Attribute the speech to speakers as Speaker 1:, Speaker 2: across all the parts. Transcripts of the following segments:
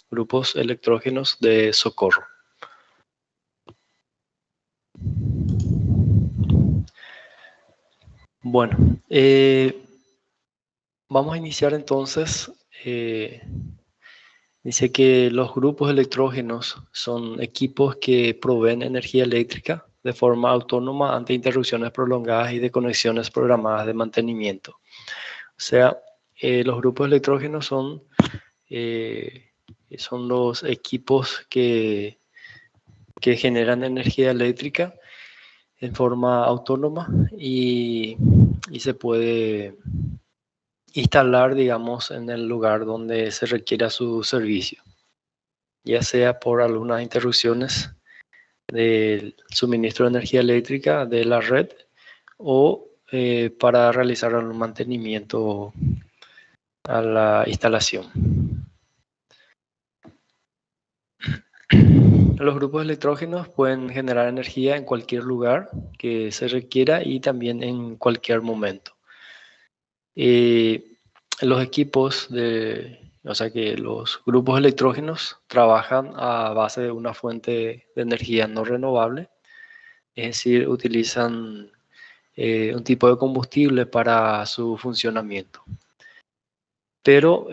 Speaker 1: grupos electrógenos de socorro. Bueno, vamos a iniciar entonces. Dice que los grupos electrógenos son equipos que proveen energía eléctrica de forma autónoma ante interrupciones prolongadas y de conexiones programadas de mantenimiento. O sea, los grupos electrógenos son los equipos que generan energía eléctrica en forma autónoma y se puede instalar, digamos, en el lugar donde se requiera su servicio, ya sea por algunas interrupciones del suministro de energía eléctrica de la red o para realizar un mantenimiento a la instalación. Los grupos electrógenos pueden generar energía en cualquier lugar que se requiera y también en cualquier momento. Los equipos o sea que los grupos electrógenos trabajan a base de una fuente de energía no renovable, es decir, utilizan un tipo de combustible para su funcionamiento, pero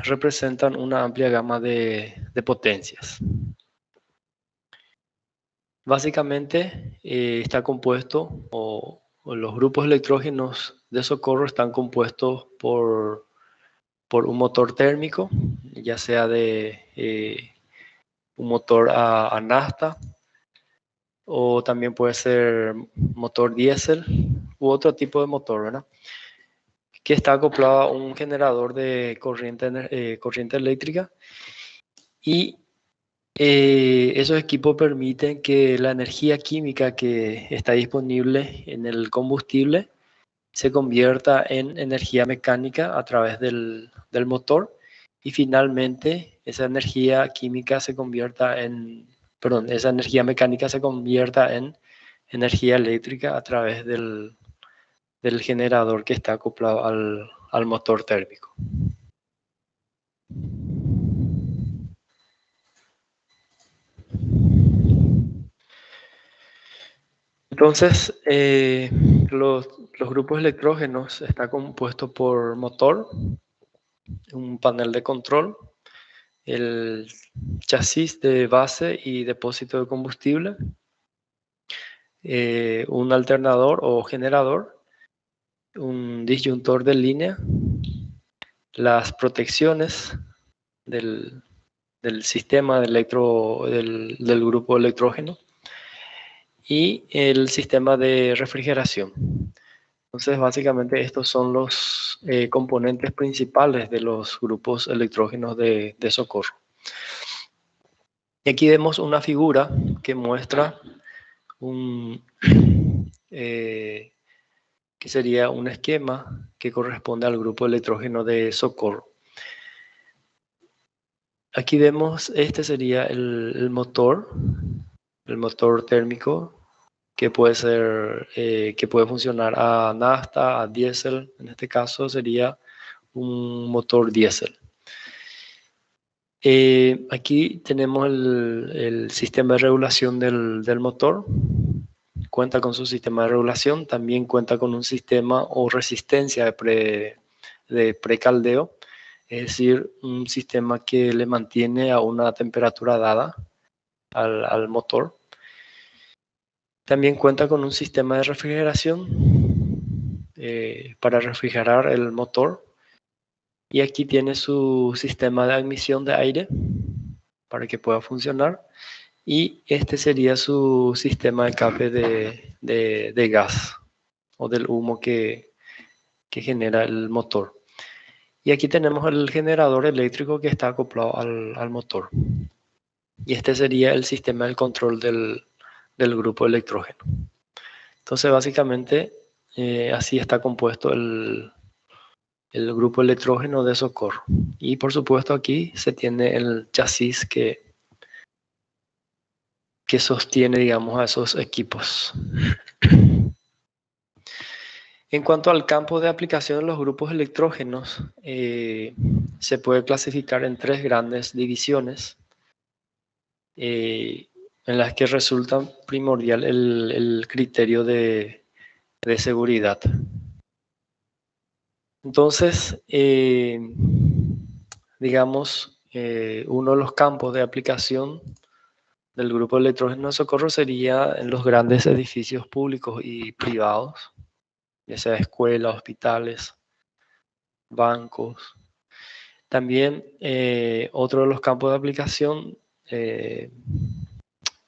Speaker 1: representan una amplia gama de potencias. Básicamente está compuesto, o los grupos electrógenos de socorro están compuestos por un motor térmico, ya sea de un motor a nafta, o también puede ser motor diésel u otro tipo de motor, ¿verdad? Que está acoplado a un generador de corriente eléctrica, y esos equipos permiten que la energía química que está disponible en el combustible se convierta en energía mecánica a través del motor, y finalmente esa energía química esa energía mecánica se convierta en energía eléctrica a través del generador que está acoplado al motor térmico. Entonces, los grupos electrógenos están compuestos por motor, un panel de control, el chasis de base y depósito de combustible, un alternador o generador, un disyuntor de línea, las protecciones del sistema del grupo electrógeno y el sistema de refrigeración. Entonces, básicamente estos son los componentes principales de los grupos electrógenos de socorro. Y aquí vemos una figura que muestra que sería un esquema que corresponde al grupo electrógeno de socorro. Aquí vemos, este sería el motor térmico, que puede ser, que puede funcionar a nafta, a diésel. En este caso sería un motor diésel. Aquí tenemos el sistema de regulación del motor. Cuenta con su sistema de regulación, también cuenta con un sistema o resistencia de precaldeo, es decir, un sistema que le mantiene a una temperatura dada al motor. También cuenta con un sistema de refrigeración para refrigerar el motor, y aquí tiene su sistema de admisión de aire para que pueda funcionar, y este sería su sistema de escape de gas o del humo que genera el motor. Y aquí tenemos el generador eléctrico que está acoplado al motor. Y este sería el sistema de control del grupo electrógeno. Entonces, básicamente, así está compuesto el grupo electrógeno de socorro. Y por supuesto aquí se tiene el chasis que sostiene, digamos, a esos equipos. En cuanto al campo de aplicación de los grupos electrógenos, se puede clasificar en 3 grandes divisiones en las que resulta primordial el criterio de seguridad. Entonces, digamos, uno de los campos de aplicación del grupo electrógeno de socorro sería en los grandes edificios públicos y privados, ya sea escuelas, hospitales, bancos. También otro de los campos de aplicación,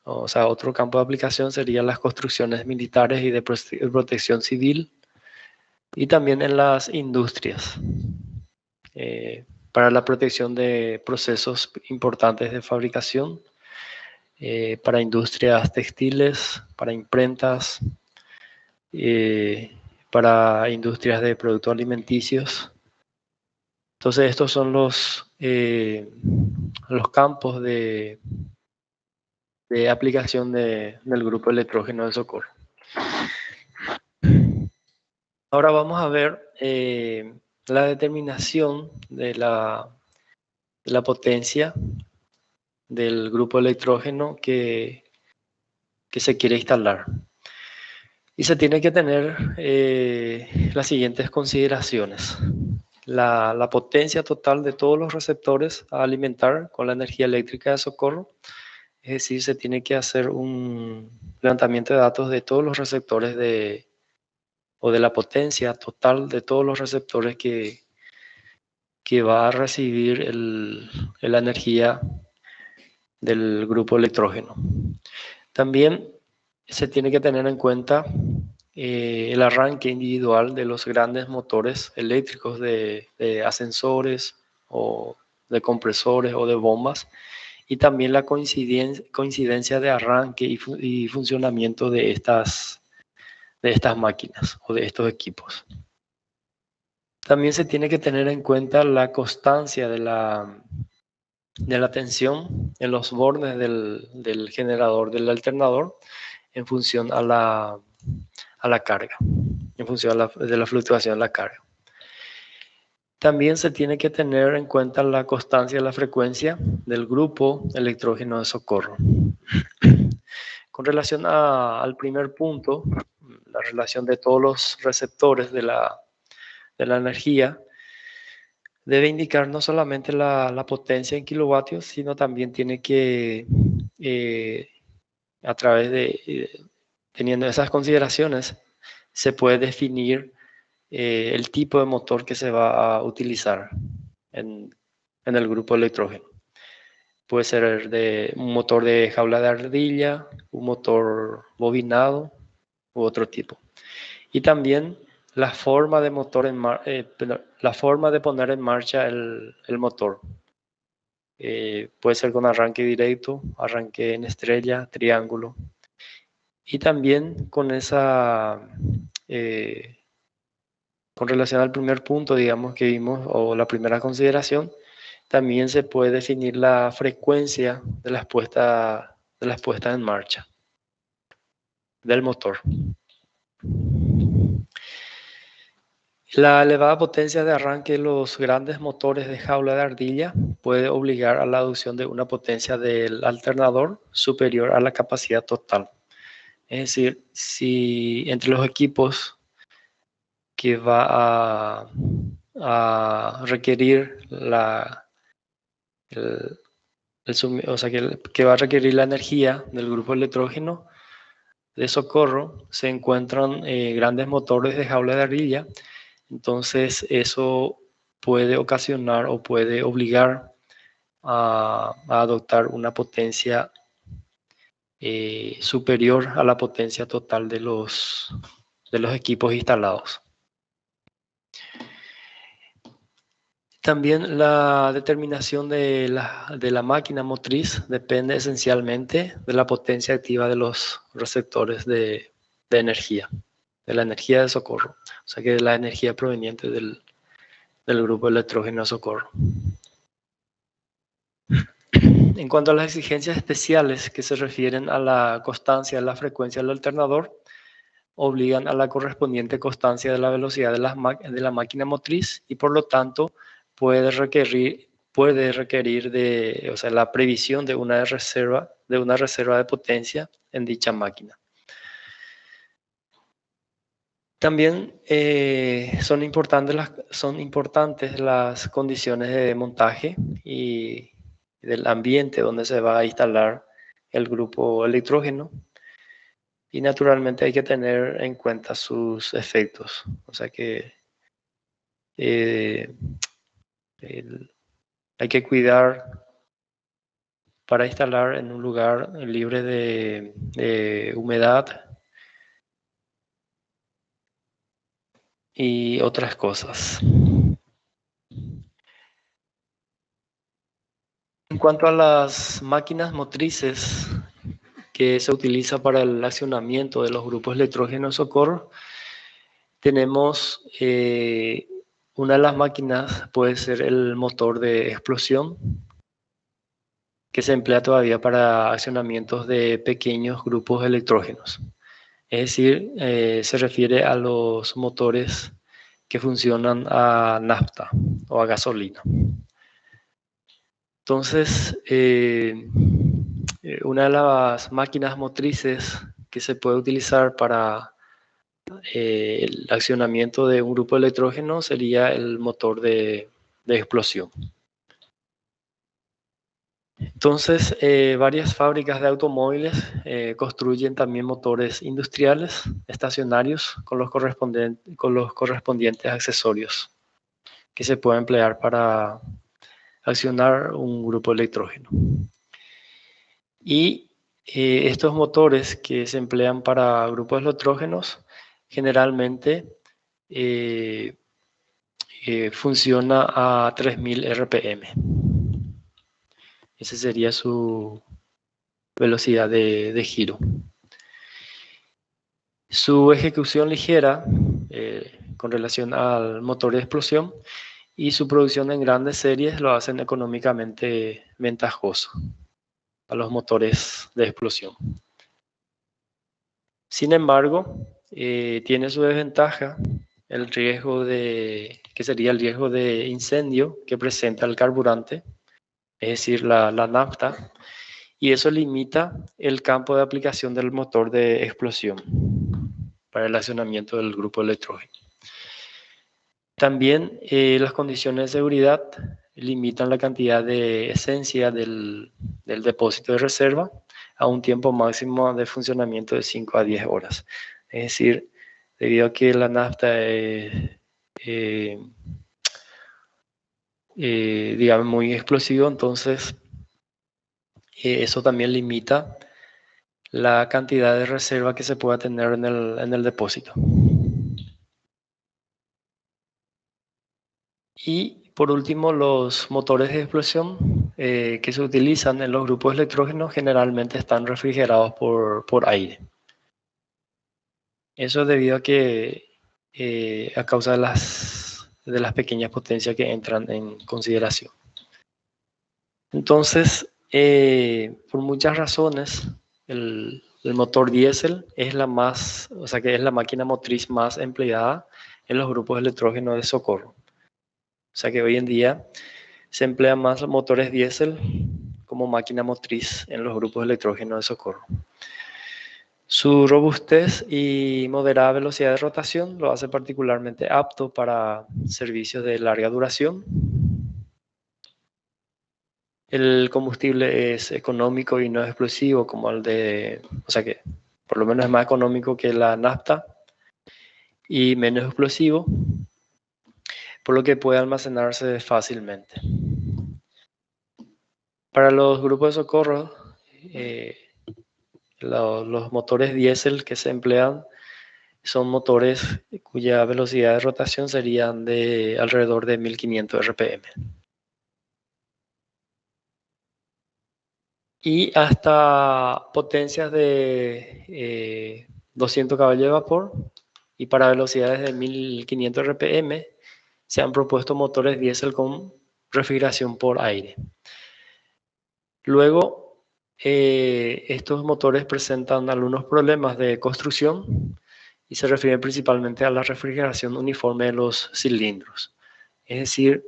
Speaker 1: otro campo de aplicación serían las construcciones militares y de protección civil, y también en las industrias, para la protección de procesos importantes de fabricación, para industrias textiles, para imprentas, para industrias de productos alimenticios. Entonces estos son los campos de aplicación del grupo electrógeno de socorro. Ahora vamos a ver la determinación de la potencia del grupo electrógeno que se quiere instalar. Y se tiene que tener las siguientes consideraciones. La potencia total de todos los receptores a alimentar con la energía eléctrica de socorro. Es decir, se tiene que hacer un levantamiento de datos de todos los receptores o de la potencia total de todos los receptores que va a recibir la energía del grupo electrógeno. También se tiene que tener en cuenta el arranque individual de los grandes motores eléctricos de ascensores o de compresores o de bombas, y también la coincidencia de arranque y funcionamiento de estas máquinas o de estos equipos. También se tiene que tener en cuenta la constancia de la tensión en los bordes del generador, del alternador, en función a la carga, en función de la fluctuación de la carga. También se tiene que tener en cuenta la constancia de la frecuencia del grupo electrógeno de socorro. Con relación al primer punto, la relación de todos los receptores de la energía, debe indicar no solamente la potencia en kilovatios, sino también tiene que, a través de, teniendo esas consideraciones, se puede definir el tipo de motor que se va a utilizar en el grupo electrógeno. Puede ser un motor de jaula de ardilla, un motor bobinado u otro tipo. Y también la forma de la forma de poner en marcha el motor. Puede ser con arranque directo, arranque en estrella, triángulo. Y también con con relación al primer punto, digamos, que vimos, o la primera consideración, también se puede definir la frecuencia de las puestas en marcha del motor. La elevada potencia de arranque de los grandes motores de jaula de ardilla puede obligar a la adopción de una potencia del alternador superior a la capacidad total. Es decir, si entre los equipos que va a requerir que va a requerir la energía del grupo electrógeno de socorro, se encuentran grandes motores de jaula de ardilla. Entonces eso puede ocasionar o puede obligar a adoptar una potencia superior a la potencia total de los equipos instalados. También la determinación de la máquina motriz depende esencialmente de la potencia activa de los receptores de energía, de la energía de socorro, o sea que de la energía proveniente del grupo electrógeno de socorro. En cuanto a las exigencias especiales que se refieren a la constancia de la frecuencia del alternador, obligan a la correspondiente constancia de la velocidad de la máquina motriz y por lo tanto puede requerir o sea, la previsión de una reserva de potencia en dicha máquina. También son importantes las condiciones de montaje y del ambiente donde se va a instalar el grupo electrógeno. Y naturalmente hay que tener en cuenta sus efectos. O sea que hay que cuidar para instalar en un lugar libre de humedad y otras cosas. En cuanto a las máquinas motrices que se utiliza para el accionamiento de los grupos electrógenos de socorro, tenemos una de las máquinas puede ser el motor de explosión, que se emplea todavía para accionamientos de pequeños grupos electrógenos. Es decir, se refiere a los motores que funcionan a nafta o a gasolina. Entonces, una de las máquinas motrices que se puede utilizar para el accionamiento de un grupo de electrógeno sería el motor de explosión. Entonces, varias fábricas de automóviles construyen también motores industriales estacionarios con los correspondientes accesorios que se pueden emplear para accionar un grupo de electrógeno. Y estos motores que se emplean para grupos de electrógenos generalmente funciona a 3000 RPM. Esa sería su velocidad de giro. Su ejecución ligera con relación al motor de explosión y su producción en grandes series lo hacen económicamente ventajoso a los motores de explosión. Sin embargo, tiene su desventaja el riesgo que sería el riesgo de incendio que presenta el carburante, es decir, la nafta, y eso limita el campo de aplicación del motor de explosión para el accionamiento del grupo electrógeno. También las condiciones de seguridad limitan la cantidad de esencia del depósito de reserva a un tiempo máximo de funcionamiento de 5 a 10 horas. Es decir, debido a que la nafta es digamos, muy explosivo, entonces eso también limita la cantidad de reserva que se pueda tener en el depósito. Y por último, los motores de explosión que se utilizan en los grupos electrógenos generalmente están refrigerados por aire. Eso es debido a que a causa de las pequeñas potencias que entran en consideración. Entonces, por muchas razones, el motor diésel es que es la máquina motriz más empleada en los grupos electrógenos de socorro. O sea que hoy en día se emplean más motores diésel como máquina motriz en los grupos electrógenos de socorro. Su robustez y moderada velocidad de rotación lo hace particularmente apto para servicios de larga duración. El combustible es económico y no es explosivo como o sea que por lo menos es más económico que la nafta y menos explosivo, por lo que puede almacenarse fácilmente. Para los grupos de socorro, los motores diésel que se emplean son motores cuya velocidad de rotación serían de alrededor de 1500 RPM. Y hasta potencias de 200 caballos de vapor y para velocidades de 1500 RPM se han propuesto motores diésel con refrigeración por aire. Luego, estos motores presentan algunos problemas de construcción y se refiere principalmente a la refrigeración uniforme de los cilindros. Es decir,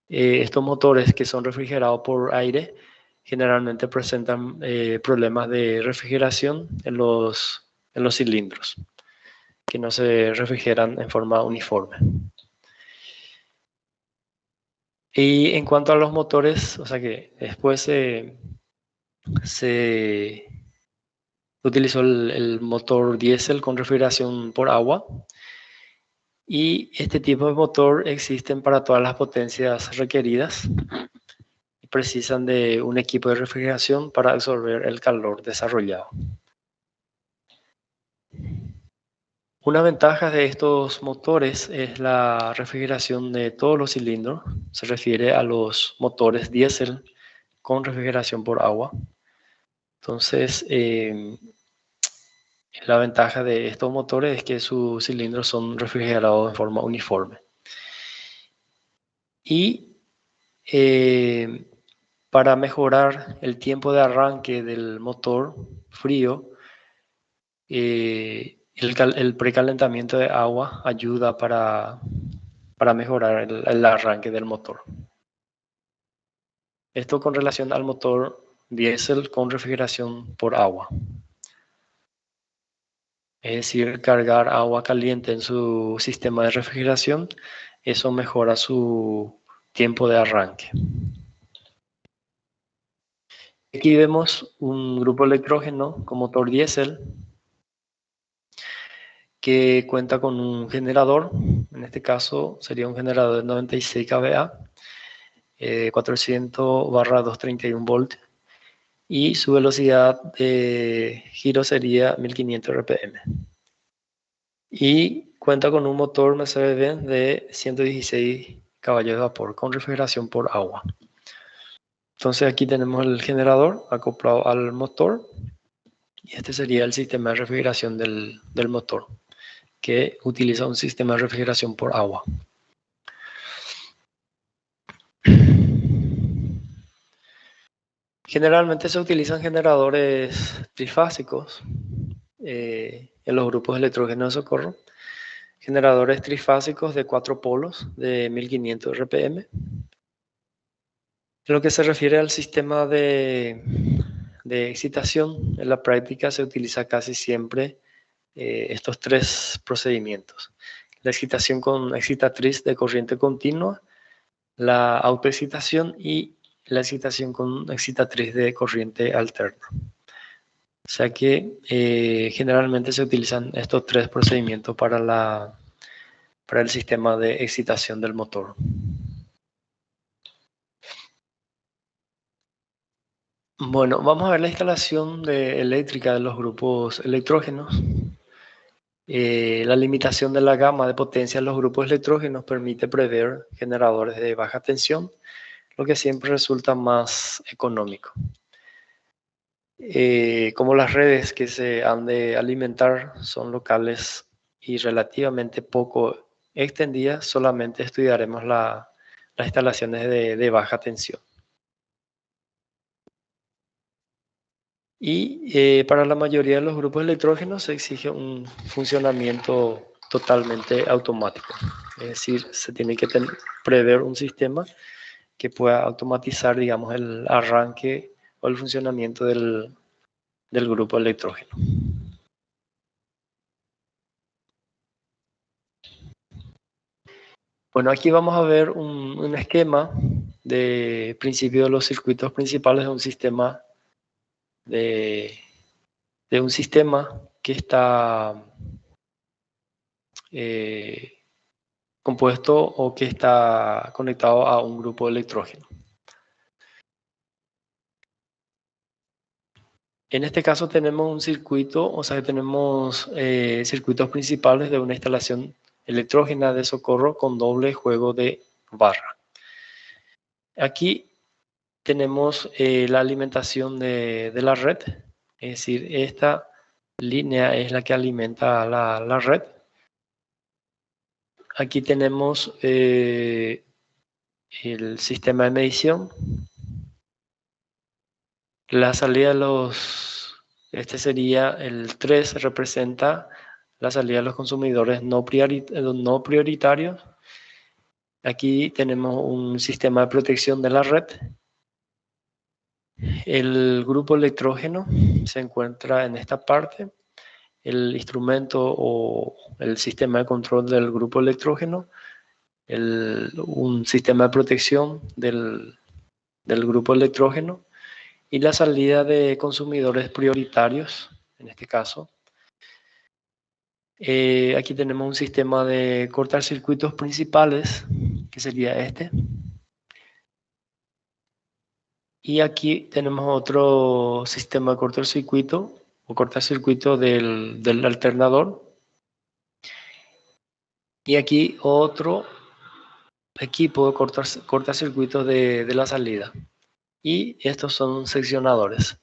Speaker 1: estos motores que son refrigerados por aire generalmente presentan problemas de refrigeración en los cilindros, que no se refrigeran en forma uniforme. Y en cuanto a los motores, o sea que después se utilizó el motor diésel con refrigeración por agua. Y este tipo de motor existen para todas las potencias requeridas y precisan de un equipo de refrigeración para absorber el calor desarrollado. Una ventaja de estos motores es la refrigeración de todos los cilindros. Se refiere a los motores diésel con refrigeración por agua. Entonces, la ventaja de estos motores es que sus cilindros son refrigerados de forma uniforme. Y para mejorar el tiempo de arranque del motor frío, el precalentamiento de agua ayuda para mejorar el arranque del motor. Esto con relación al motor diésel con refrigeración por agua. Es decir, cargar agua caliente en su sistema de refrigeración, eso mejora su tiempo de arranque. Aquí vemos un grupo electrógeno con motor diésel que cuenta con un generador, en este caso sería un generador de 96 kVA, 400/231 volt, y su velocidad de giro sería 1500 RPM. Y cuenta con un motor Mercedes-Benz de 116 caballos de vapor con refrigeración por agua. Entonces aquí tenemos el generador acoplado al motor y este sería el sistema de refrigeración del motor, que utiliza un sistema de refrigeración por agua. Generalmente se utilizan generadores trifásicos en los grupos electrógenos de socorro. Generadores trifásicos de 4 polos de 1500 RPM. En lo que se refiere al sistema de excitación, en la práctica se utiliza casi siempre estos tres procedimientos. La excitación con excitatriz de corriente continua, la autoexcitación y la excitación con excitatriz de corriente alterna. O sea que generalmente se utilizan estos tres procedimientos para el sistema de excitación del motor. Bueno, vamos a ver la instalación eléctrica de los grupos electrógenos. La limitación de la gama de potencia de los grupos electrógenos permite prever generadores de baja tensión, lo que siempre resulta más económico. Como las redes que se han de alimentar son locales y relativamente poco extendidas, solamente estudiaremos las instalaciones de baja tensión. Y para la mayoría de los grupos electrógenos se exige un funcionamiento totalmente automático. Es decir, se tiene que prever un sistema que pueda automatizar, digamos, el arranque o el funcionamiento del grupo electrógeno. Bueno, aquí vamos a ver un esquema de principio de los circuitos principales de un sistema que está compuesto o que está conectado a un grupo electrógeno. En este caso tenemos un circuito, o sea, tenemos circuitos principales de una instalación electrógena de socorro con doble juego de barra. Aquí tenemos la alimentación de la red, es decir, esta línea es la que alimenta la red. Aquí tenemos el sistema de medición. La salida de este sería el 3, representa la salida de los consumidores no prioritarios. Aquí tenemos un sistema de protección de la red. El grupo electrógeno se encuentra en esta parte. El instrumento o el sistema de control del grupo electrógeno, un sistema de protección del grupo electrógeno y la salida de consumidores prioritarios, en este caso. Aquí tenemos un sistema de cortacircuitos principales, que sería este. Y aquí tenemos otro sistema de cortocircuito o cortacircuito del alternador. Y aquí otro equipo de cortacircuitos de la salida. Y estos son seccionadores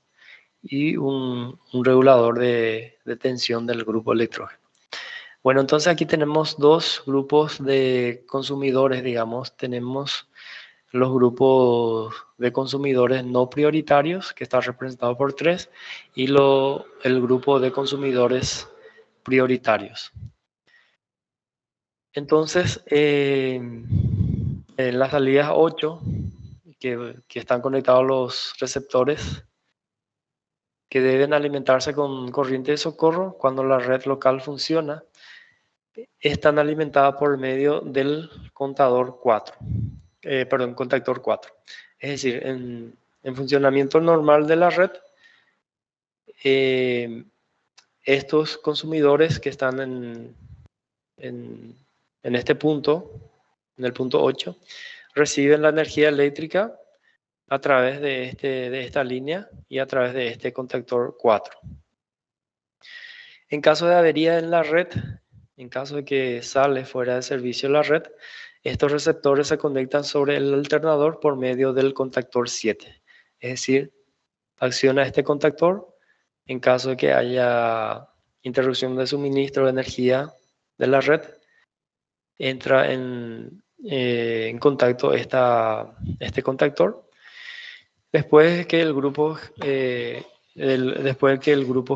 Speaker 1: y un regulador de tensión del grupo electrógeno. Bueno, entonces aquí tenemos dos grupos de consumidores, digamos. Tenemos los grupos de consumidores no prioritarios, que está representado por 3, y el grupo de consumidores prioritarios. Entonces, en las salidas 8, que están conectados los receptores, que deben alimentarse con corriente de socorro cuando la red local funciona, están alimentadas por medio del contador 4. Contactor 4. Es decir, en funcionamiento normal de la red, estos consumidores que están en este punto, en el punto 8, reciben la energía eléctrica a través de esta línea y a través de este contactor 4. En caso de avería en la red, en caso de que sale fuera de servicio la red, estos receptores se conectan sobre el alternador por medio del contactor 7. Es decir, acciona este contactor en caso de que haya interrupción de suministro de energía de la red. Entra en contacto este contactor. Después que el grupo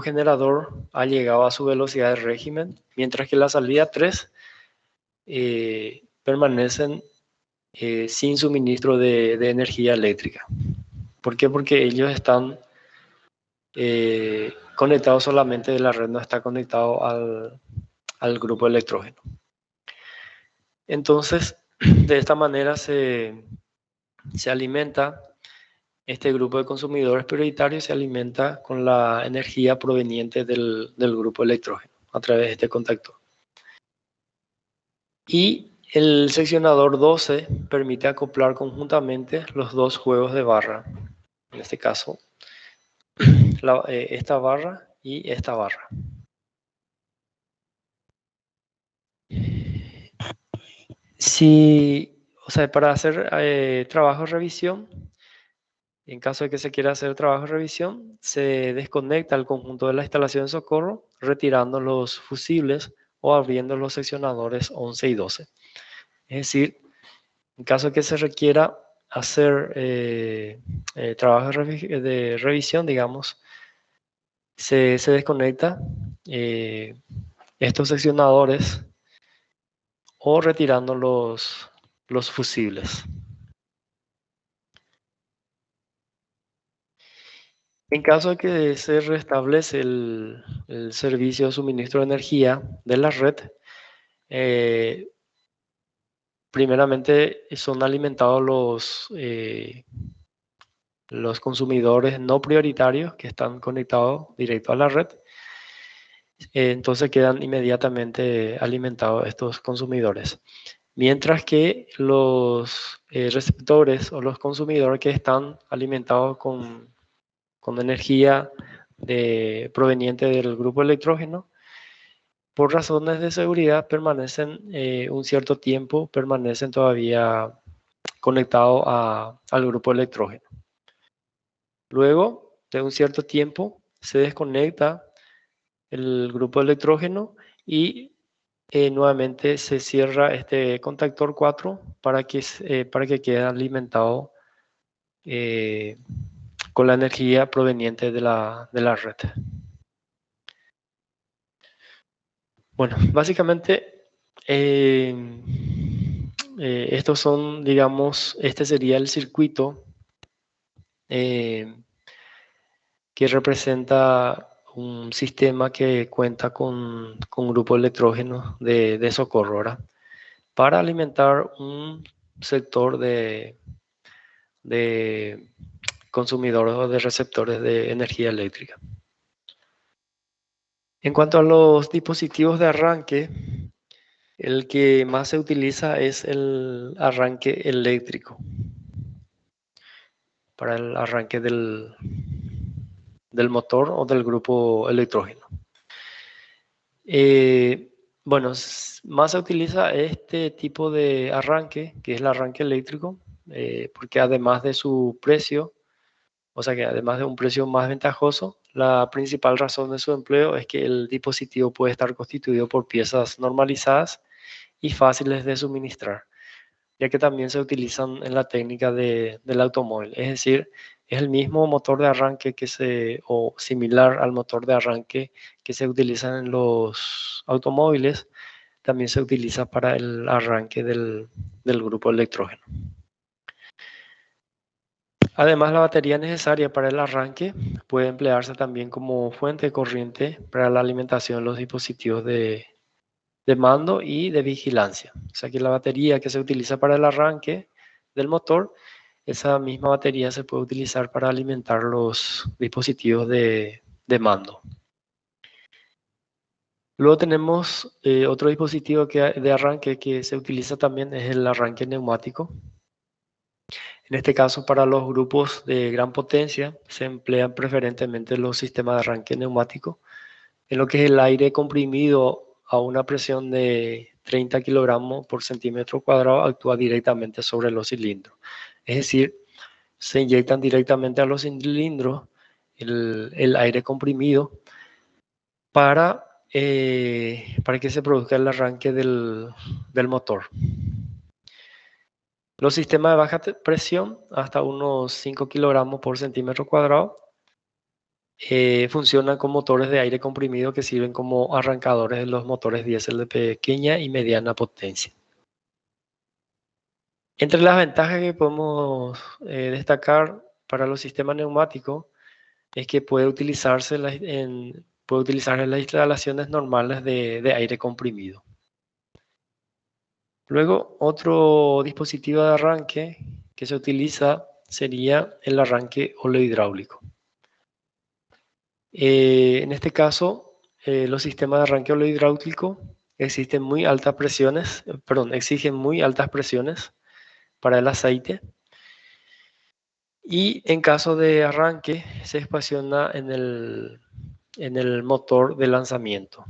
Speaker 1: generador ha llegado a su velocidad de régimen, mientras que la salida 3 permanecen sin suministro de energía eléctrica. ¿Por qué? Porque ellos están conectados solamente de la red, no está conectado al grupo electrógeno. Entonces, de esta manera se alimenta este grupo de consumidores prioritarios, se alimenta con la energía proveniente del grupo electrógeno a través de este contactor. Y el seccionador 12 permite acoplar conjuntamente los dos juegos de barra. En este caso, esta barra y esta barra. Para hacer trabajo de revisión, en caso de que se quiera hacer trabajo de revisión, se desconecta el conjunto de la instalación de socorro, retirando los fusibles o abriendo los seccionadores 11 y 12. Es decir, en caso de que se requiera hacer trabajo de revisión, digamos, se desconecta estos seccionadores o retirando los fusibles. En caso de que se restablece el servicio de suministro de energía de la red, primeramente son alimentados los consumidores no prioritarios que están conectados directo a la red. Entonces quedan inmediatamente alimentados estos consumidores. Mientras que los receptores o los consumidores que están alimentados con energía proveniente del grupo electrógeno, por razones de seguridad permanecen un cierto tiempo, permanecen todavía conectados al grupo electrógeno. Luego de un cierto tiempo se desconecta el grupo electrógeno y nuevamente se cierra este contactor 4 para que quede alimentado con la energía proveniente de la red. Bueno, básicamente estos son, digamos, este sería el circuito que representa un sistema que cuenta con grupo electrógeno de socorro, ¿verdad? Para alimentar un sector de consumidores o de receptores de energía eléctrica. En cuanto a los dispositivos de arranque, el que más se utiliza es el arranque eléctrico para el arranque del motor o del grupo electrógeno. Bueno, más se utiliza este tipo de arranque, que es el arranque eléctrico, porque además de su precio, o sea que además de un precio más ventajoso, la principal razón de su empleo es que el dispositivo puede estar constituido por piezas normalizadas y fáciles de suministrar, ya que también se utilizan en la técnica del automóvil. Es decir, es el mismo motor de arranque o similar al motor de arranque que se utiliza en los automóviles, también se utiliza para el arranque del grupo electrógeno. Además, la batería necesaria para el arranque puede emplearse también como fuente de corriente para la alimentación de los dispositivos de mando y de vigilancia. O sea que la batería que se utiliza para el arranque del motor, esa misma batería se puede utilizar para alimentar los dispositivos de mando. Luego tenemos otro dispositivo de arranque que se utiliza también, es el arranque neumático. En este caso, para los grupos de gran potencia, se emplean preferentemente los sistemas de arranque neumático, en lo que es el aire comprimido a una presión de 30 kilogramos por centímetro cuadrado actúa directamente sobre los cilindros. Es decir, se inyectan directamente a los cilindros el aire comprimido para que se produzca el arranque del motor. Los sistemas de baja presión, hasta unos 5 kilogramos por centímetro cuadrado, funcionan con motores de aire comprimido que sirven como arrancadores de los motores diésel de pequeña y mediana potencia. Entre las ventajas que podemos destacar para los sistemas neumáticos es que puede utilizarse en las instalaciones normales de aire comprimido. Luego, otro dispositivo de arranque que se utiliza sería el arranque oleohidráulico. En este caso, los sistemas de arranque oleohidráulico exigen muy altas presiones para el aceite, y en caso de arranque se estaciona en el motor de lanzamiento.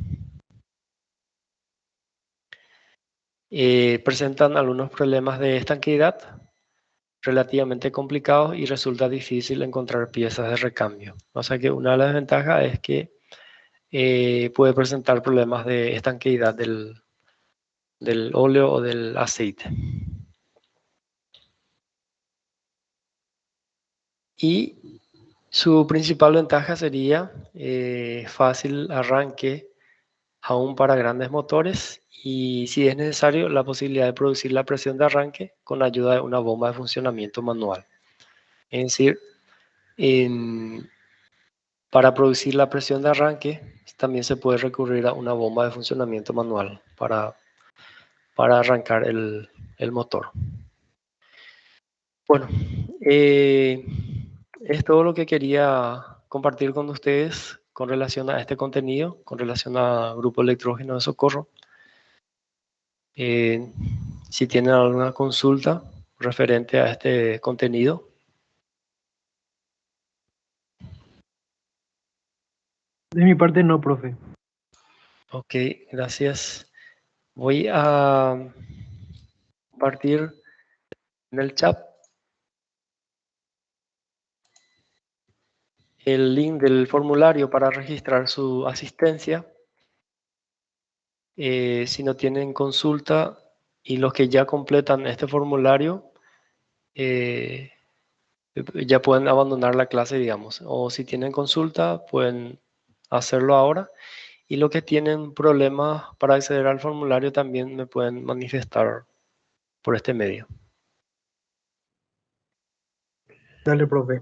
Speaker 1: Presentan algunos problemas de estanqueidad relativamente complicados y resulta difícil encontrar piezas de recambio. O sea que una de las ventajas es que puede presentar problemas de estanqueidad del óleo o del aceite. Y su principal ventaja sería fácil arranque aún para grandes motores, y si es necesario la posibilidad de producir la presión de arranque con ayuda de una bomba de funcionamiento manual. Es decir, para producir la presión de arranque también se puede recurrir a una bomba de funcionamiento manual para arrancar el motor. Bueno, es todo lo que quería compartir con ustedes con relación a este contenido, con relación a Grupo Electrógeno de Socorro. Si tienen alguna consulta referente a este contenido.
Speaker 2: De mi parte no, profe.
Speaker 1: Ok, gracias. Voy a compartir en el chat el link del formulario para registrar su asistencia. Si no tienen consulta y los que ya completan este formulario, ya pueden abandonar la clase, digamos. O si tienen consulta, pueden hacerlo ahora. Y los que tienen problemas para acceder al formulario también me pueden manifestar por este medio.
Speaker 2: Dale, profe.